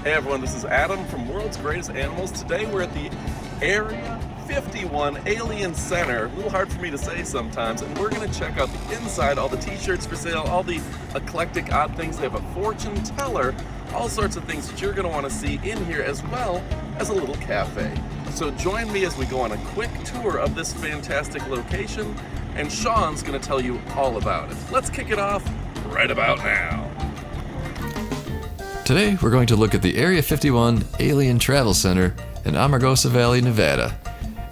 Hey everyone, this is Adam from World's Greatest Animals. Today we're at the Area 51 Alien Center. A little hard for me to say sometimes. And we're going to check out the inside, all the t-shirts for sale, all the eclectic odd things. They have a fortune teller, all sorts of things that you're going to want to see in here, as well as a little cafe. So join me as we go on a quick tour of this fantastic location, and Sean's going to tell you all about it. Let's kick it off right about now. Today, we're going to look at the Area 51 Alien Travel Center in Amargosa Valley, Nevada.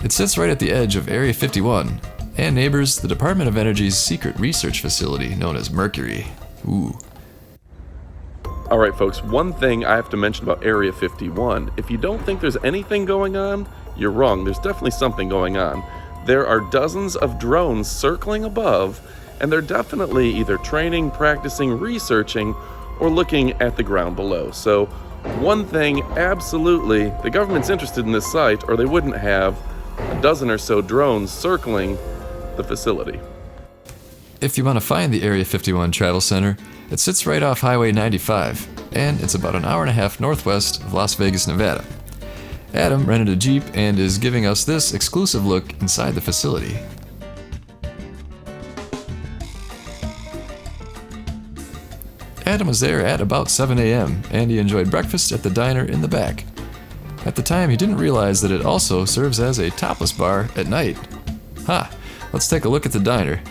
It sits right at the edge of Area 51 and neighbors the Department of Energy's secret research facility known as Mercury. Ooh. Alright folks, one thing I have to mention about Area 51. If you don't think there's anything going on, you're wrong. There's definitely something going on. There are dozens of drones circling above, and they're definitely either training, practicing, researching, or looking at the ground below. So one thing, absolutely, the government's interested in this site, or they wouldn't have a dozen or so drones circling the facility. If you want to find the Area 51 Travel Center, it sits right off Highway 95, and it's about an hour and a half northwest of Las Vegas, Nevada. Adam rented a Jeep and is giving us this exclusive look inside the facility. Adam was there at about 7 a.m. and he enjoyed breakfast at the diner in the back. At the time, he didn't realize that it also serves as a topless bar at night. Let's take a look at the diner.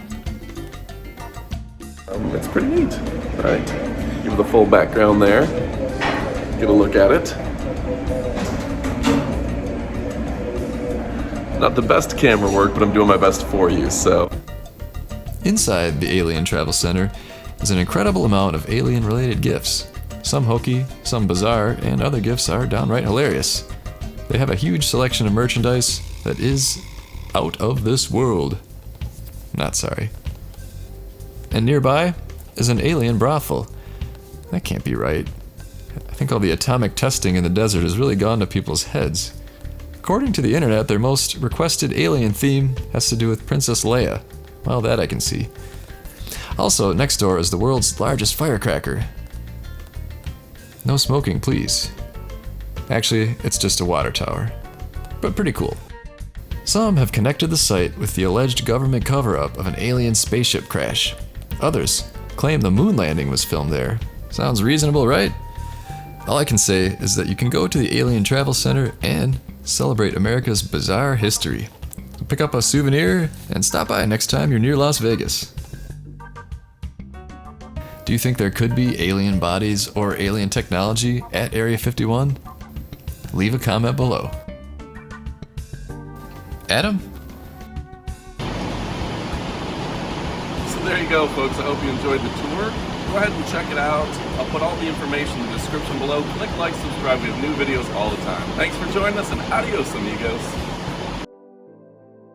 It's pretty neat. Alright, give it the full background there. Get a look at it. Not the best camera work, but I'm doing my best for you, so. Inside the Alien Travel Center is an incredible amount of alien-related gifts. Some hokey, some bizarre, and other gifts are downright hilarious. They have a huge selection of merchandise that is out of this world. Not sorry. And nearby is an alien brothel. That can't be right. I think all the atomic testing in the desert has really gone to people's heads. According to the internet, their most requested alien theme has to do with Princess Leia. Well, that I can see. Also, next door is the world's largest firecracker. No smoking, please. Actually, it's just a water tower. But pretty cool. Some have connected the site with the alleged government cover-up of an alien spaceship crash. Others claim the moon landing was filmed there. Sounds reasonable, right? All I can say is that you can go to the Alien Travel Center and celebrate America's bizarre history. Pick up a souvenir and stop by next time you're near Las Vegas. Do you think there could be alien bodies or alien technology at Area 51? Leave a comment below. Adam? So there you go, folks. I hope you enjoyed the tour. Go ahead and check it out. I'll put all the information in the description below. Click like, subscribe. We have new videos all the time. Thanks for joining us, and adios, amigos.